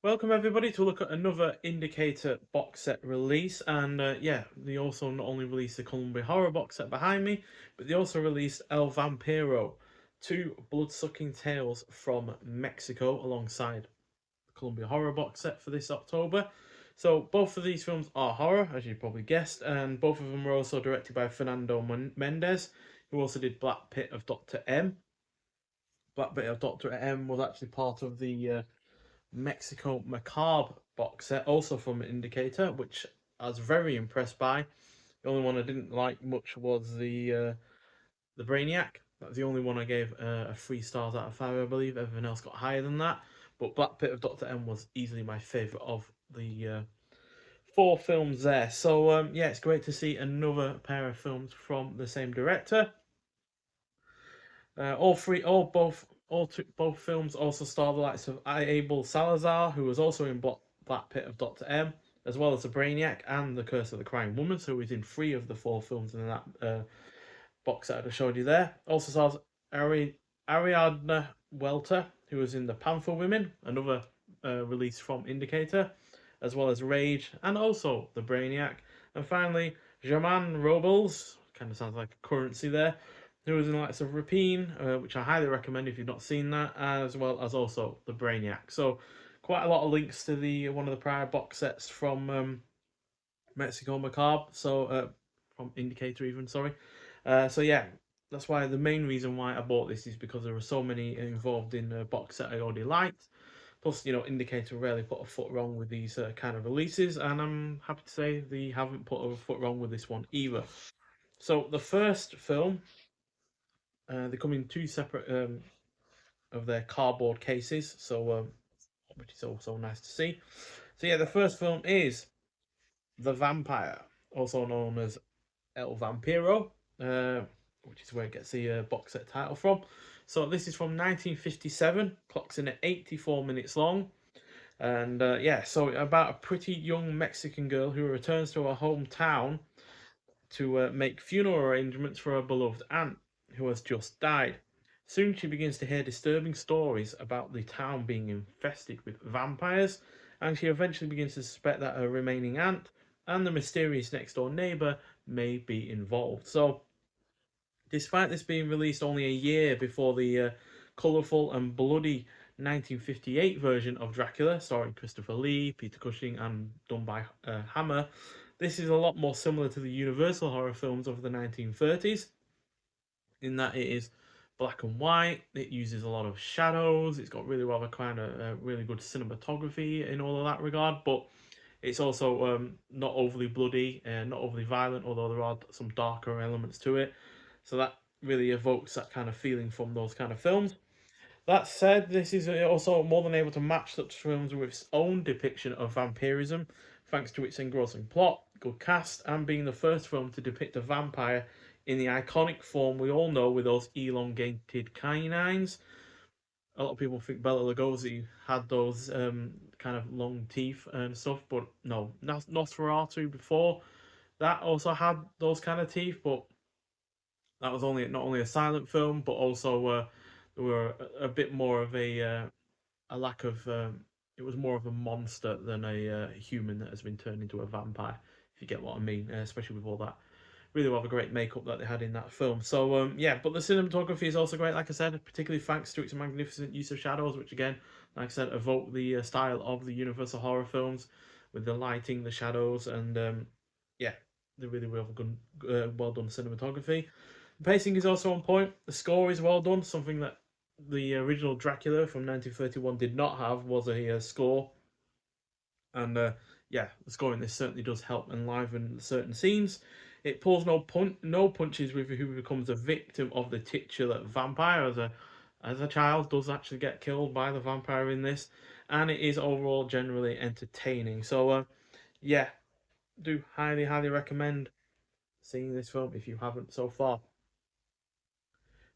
Welcome everybody to look at another Indicator box set release, and yeah, they also not only released the Columbia Horror box set behind me, but they also released El Vampiro, two blood-sucking tales from Mexico alongside the Columbia Horror box set for this October. So both of these films are horror, as you probably guessed, and both of them were also directed by Fernando Mendez, who also did Black Pit of Dr. M. Black Pit of Dr. M was actually part of the Mexico Macabre box set, also from Indicator, which I was very impressed by. The only one I didn't like much was the Brainiac. That's the only one I gave a 3 stars out of 5, I believe. Everything else got higher than that. But Black Pit of Dr. M was easily my favourite of the four films there. So yeah, it's great to see another pair of films from the same director. All three, all both, all two, both films also star the likes of Abel Salazar, who was also in Black Pit of Dr. M, as well as the Brainiac and the Curse of the Crying Woman, so he's in 3 of the 4 films in that box set I just showed you there. Also stars Ariadna Welter, who was in the Panther Women, another release from Indicator, as well as Rage, and also the Brainiac. And finally, German Robles, kind of sounds like a currency there, who was in the likes of Rapine, which I highly recommend if you've not seen that, as well as also the Brainiac. So quite a lot of links to the one of the prior box sets from Mexico Macabre, so from Indicator even, sorry. So yeah, that's why the main reason why I bought this is because there were so many involved in a box set I already liked. Plus, Indicator rarely put a foot wrong with these kind of releases, and I'm happy to say they haven't put a foot wrong with this one either. So the first film, they come in 2 separate of their cardboard cases, so which is also nice to see. So yeah, the first film is The Vampire, also known as El Vampiro, which is where it gets the box set title from. So this is from 1957, clocks in at 84 minutes long. And yeah, so about a pretty young Mexican girl who returns to her hometown to make funeral arrangements for her beloved aunt, who has just died. Soon she begins to hear disturbing stories about the town being infested with vampires, and she eventually begins to suspect that her remaining aunt and the mysterious next door neighbour may be involved. So, despite this being released only a year before the colourful and bloody 1958 version of Dracula, starring Christopher Lee, Peter Cushing, and done by Hammer, this is a lot more similar to the Universal horror films of the 1930s, in that it is black and white. It uses a lot of shadows. It's got really rather kind of really good cinematography in all of that regard, but it's also not overly bloody and not overly violent, although there are some darker elements to it. So that really evokes that kind of feeling from those kind of films. That said, this is also more than able to match such films with its own depiction of vampirism, thanks to its engrossing plot, good cast, and being the first film to depict a vampire in the iconic form we all know with those elongated canines. A lot of people think Bela Lugosi had those kind of long teeth and stuff, but no, Nosferatu before that also had those kind of teeth, but that was only not only a silent film, but also there were a bit more of a lack of. It was more of a monster than a human that has been turned into a vampire. If you get what I mean, especially with all that really rather great makeup that they had in that film. So yeah, but the cinematography is also great, like I said, particularly thanks to its magnificent use of shadows, which again, like I said, evoke the style of the Universal horror films with the lighting, the shadows, and yeah, the really well done cinematography. The pacing is also on point. The score is well done. Something that the original Dracula from 1931 did not have was a score, and yeah, the score in this certainly does help enliven certain scenes. It pulls no punches with who becomes a victim of the titular vampire, as a child does actually get killed by the vampire in this, and it is overall generally entertaining. So yeah, do highly recommend seeing this film if you haven't so far.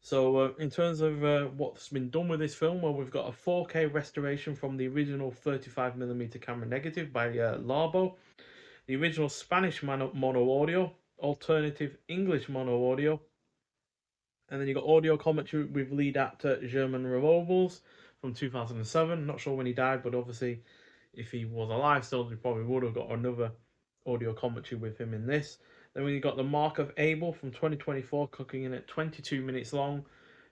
So, in terms of what's been done with this film, well, we've got a 4K restoration from the original 35mm camera negative by Larbo, the original Spanish mono audio, alternative English mono audio, and then you got audio commentary with lead actor German Robles from 2007. Not sure when he died, but obviously if he was alive still, we probably would have got another audio commentary with him in this. Then we got The Mark of Abel from 2024, clocking in at 22 minutes long.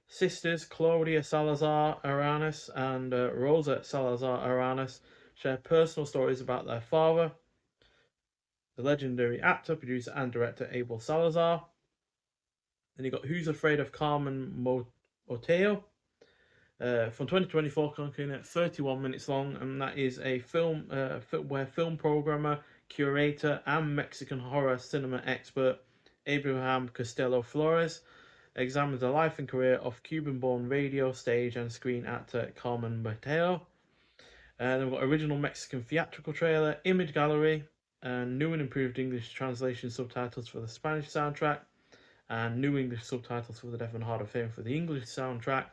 Sisters Claudia Salazar Aranis and Rosa Salazar Aranis share personal stories about their father, the legendary actor, producer, and director Abel Salazar. Then you got Who's Afraid of Carmen Oteo from 2024, clocking at 31 minutes long, and that is a film where film programmer, curator, and Mexican horror cinema expert Abraham Costello Flores examines the life and career of Cuban-born radio, stage, and screen actor Carmen Mateo. And we've got original Mexican theatrical trailer, image gallery, and new and improved English translation subtitles for the Spanish soundtrack, and new English subtitles for the Deaf and Hard of Hearing for the English soundtrack,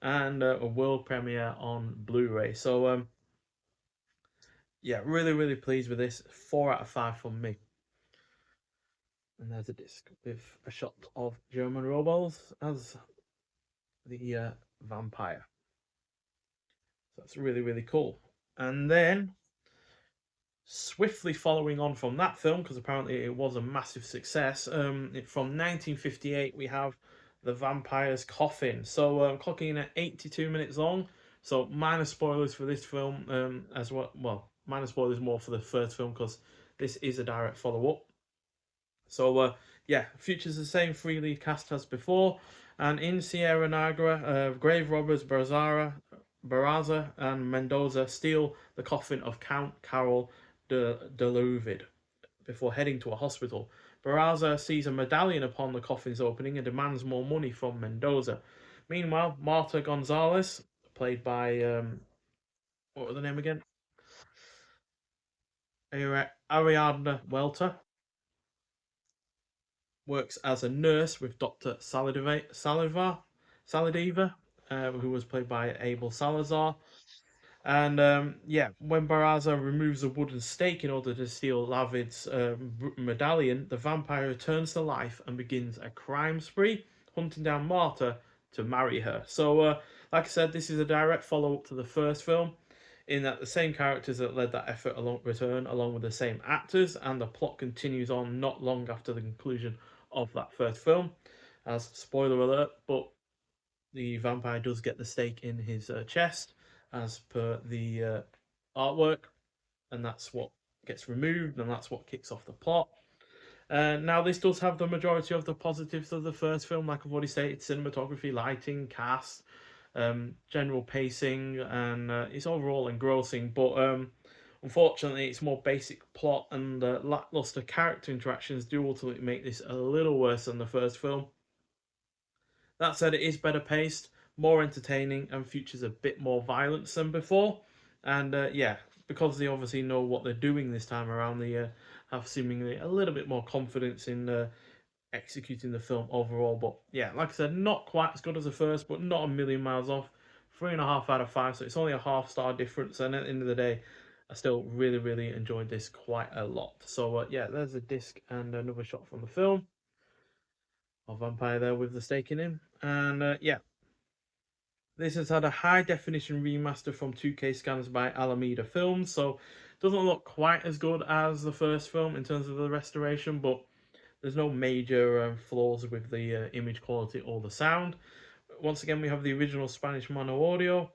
and a world premiere on Blu-ray. So, yeah, really, really pleased with this. 4 out of 5 from me. And there's a disc with a shot of German robots as the vampire. So that's really, really cool. And then, swiftly following on from that film, because apparently it was a massive success, from 1958, we have The Vampire's Coffin. So, clocking in at 82 minutes long. So, minor spoilers for this film, as well. Well, minor spoilers more for the first film, because this is a direct follow up. So, yeah, features the same three lead cast as before. And in Sierra Negra, grave robbers Barraza and Mendoza steal the coffin of Count Carol de Luvid before heading to a hospital. Barraza sees a medallion upon the coffin's opening and demands more money from Mendoza. Meanwhile, Marta Gonzalez, played by what was the name again? Ariadna Welter, works as a nurse with Dr. Saladiva, who was played by Abel Salazar. And yeah, when Barraza removes a wooden stake in order to steal Lavid's medallion, the vampire returns to life and begins a crime spree, hunting down Marta to marry her. So, like I said, this is a direct follow up to the first film, in that the same characters that led that effort return, along with the same actors, and the plot continues on not long after the conclusion of that first film. As spoiler alert, but the vampire does get the stake in his chest as per the artwork, and that's what gets removed, and that's what kicks off the plot. Now, this does have the majority of the positives of the first film, like I've already stated: cinematography, lighting, cast, general pacing, and it's overall engrossing. But unfortunately, its more basic plot and lackluster character interactions do ultimately make this a little worse than the first film. That said, it is better paced, more entertaining, and features a bit more violence than before. And yeah, because they obviously know what they're doing this time around, they have seemingly a little bit more confidence in executing the film overall. But yeah, like I said, not quite as good as the first, but not a million miles off. 3.5 out of 5, so it's only a half-star difference. And at the end of the day, I still really, really enjoyed this quite a lot. So yeah, there's a disc and another shot from the film of Vampire there with the stake in him. And yeah, this has had a high definition remaster from 2K scans by Alameda Films, so doesn't look quite as good as the first film in terms of the restoration, but there's no major flaws with the image quality or the sound. Once again, we have the original Spanish mono audio,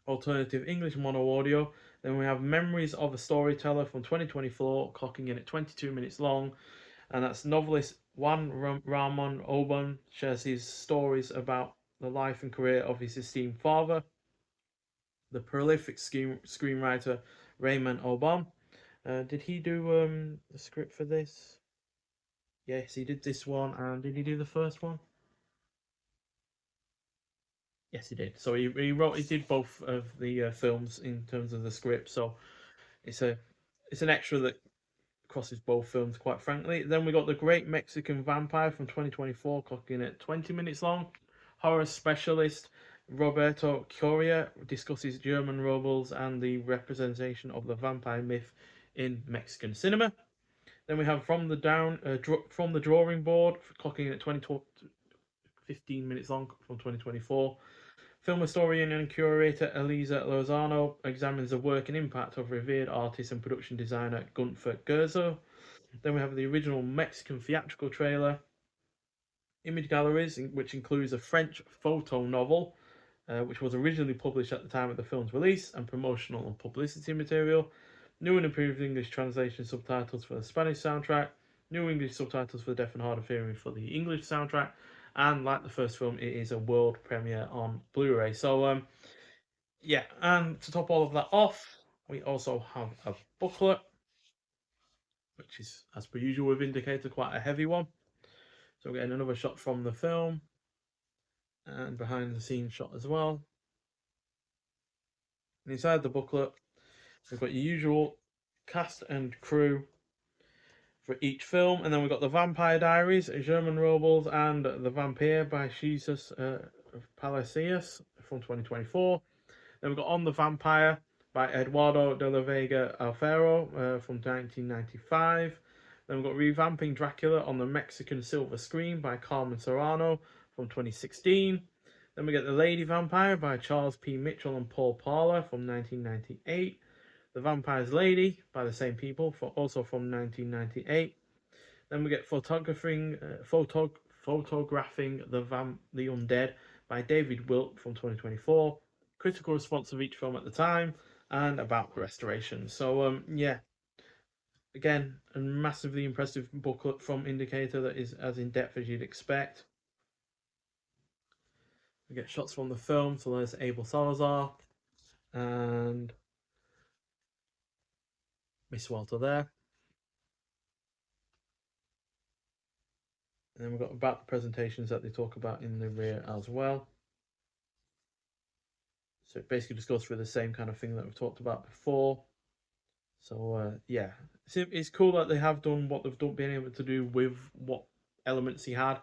alternative English mono audio. Then we have Memories of a Storyteller from 2024, clocking in at 22 minutes long, and that's novelist Juan Ramon Oban shares his stories about the life and career of his esteemed father, the prolific screenwriter Raymond Oban. Did he do the script for this? Yes, he did this one, and did he do the first one? Yes, he did. So he did both of the films in terms of the script. So it's a it's an extra that crosses both films, quite frankly. Then we got The Great Mexican Vampire from 2024, clocking at 20 minutes long. Horror specialist Roberto Coria discusses German robles and the representation of the vampire myth in Mexican cinema. Then we have From the Drawing Board, clocking at 15 minutes long from 2024. Film historian and curator Elisa Lozano examines the work and impact of revered artist and production designer Gunther Gerzo. Then we have the original Mexican theatrical trailer, image galleries, which includes a French photo novel, which was originally published at the time of the film's release, and promotional and publicity material, new and improved English translation subtitles for the Spanish soundtrack, new English subtitles for the deaf and hard of hearing for the English soundtrack, and like the first film, it is a world premiere on Blu-ray. So, yeah, and to top all of that off, we also have a booklet, which is, as per usual with Indicator, quite a heavy one. So we're getting another shot from the film and behind the scenes shot as well. And inside the booklet, we've got your usual cast and crew for each film, and then we've got the Vampire Diaries, German Robles, and The Vampire by Jesus Palacios from 2024. Then we've got On the Vampire by Eduardo de la Vega Alfaro from 1995. Then we've got Revamping Dracula on the Mexican Silver Screen by Carmen Serrano from 2016. Then we get The Lady Vampire by Charles P. Mitchell and Paul Parler from 1998. The Vampire's Lady by the same people, also from 1998. Then we get Photographing the Undead by David Wilt from 2024. Critical response of each film at the time, and about restoration. So, yeah, again, a massively impressive booklet from Indicator that is as in-depth as you'd expect. We get shots from the film, so there's Abel Salazar and Miss Walter there. And then we've got about the presentations that they talk about in the rear as well. So it basically just goes through the same kind of thing that we've talked about before. So, yeah, it's cool that they have done what they've been able to do with what elements he had.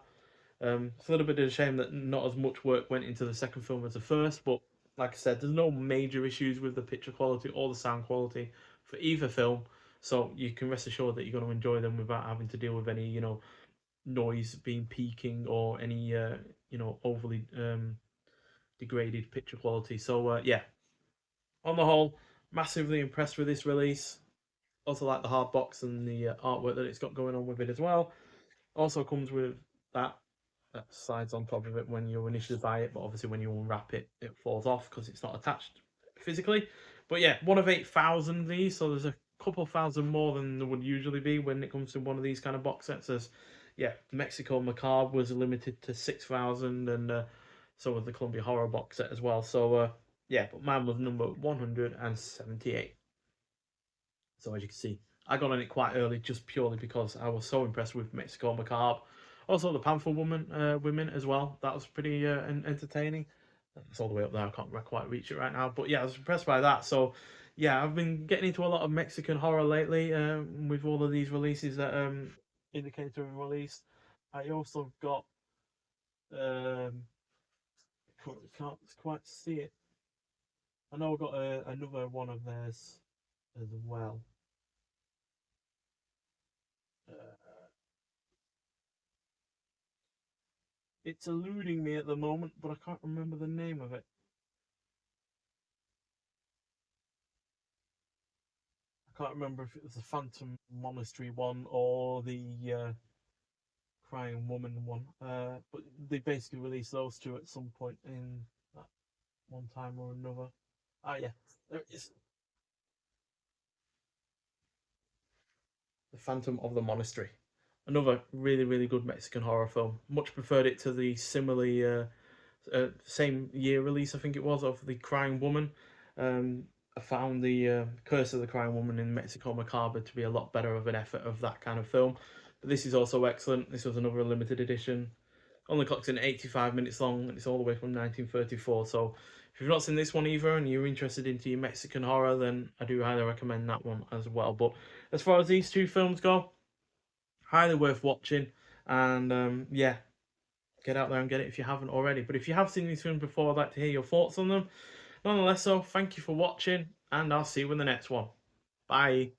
It's a little bit of a shame that not as much work went into the second film as the first, but like I said, there's no major issues with the picture quality or the sound quality for either film, so you can rest assured that you're going to enjoy them without having to deal with any, noise being peaking or any, overly degraded picture quality. So, yeah, on the whole, massively impressed with this release. Also like the hard box and the artwork that it's got going on with it as well. Also comes with that slides on top of it when you initially buy it, but obviously when you unwrap it, it falls off because it's not attached physically. But yeah, one of 8,000 these, so there's a couple thousand more than there would usually be when it comes to one of these kind of box sets. As yeah, Mexico Macabre was limited to 6,000, and so was the Columbia Horror box set as well. So yeah, but mine was number 178. So as you can see, I got on it quite early just purely because I was so impressed with Mexico Macabre. Also, the Panther women as well. That was pretty entertaining. It's all the way up there. I can't quite reach it right now, but yeah, I was impressed by that. So, yeah, I've been getting into a lot of Mexican horror lately with all of these releases that Indicator have released. I also got can't quite see it. I know I got another one of theirs as well. Uh, it's eluding me at the moment, but I can't remember the name of it. I can't remember if it was the Phantom Monastery one or the Crying Woman one. But they basically released those two at some point in that one time or another. Ah, yeah, there it is. The Phantom of the Monastery. Another really, really good Mexican horror film. Much preferred it to the similarly same year release, I think it was, of The Crying Woman. I found the Curse of the Crying Woman in Mexico Macabre to be a lot better of an effort of that kind of film. But this is also excellent. This was another limited edition. Only clocks in 85 minutes long, and it's all the way from 1934. So if you've not seen this one either and you're interested into your Mexican horror, then I do highly recommend that one as well. But as far as these two films go, highly worth watching. And yeah, get out there and get it if you haven't already. But if you have seen these films before, I'd like to hear your thoughts on them. Nonetheless, so thank you for watching, and I'll see you in the next one. Bye.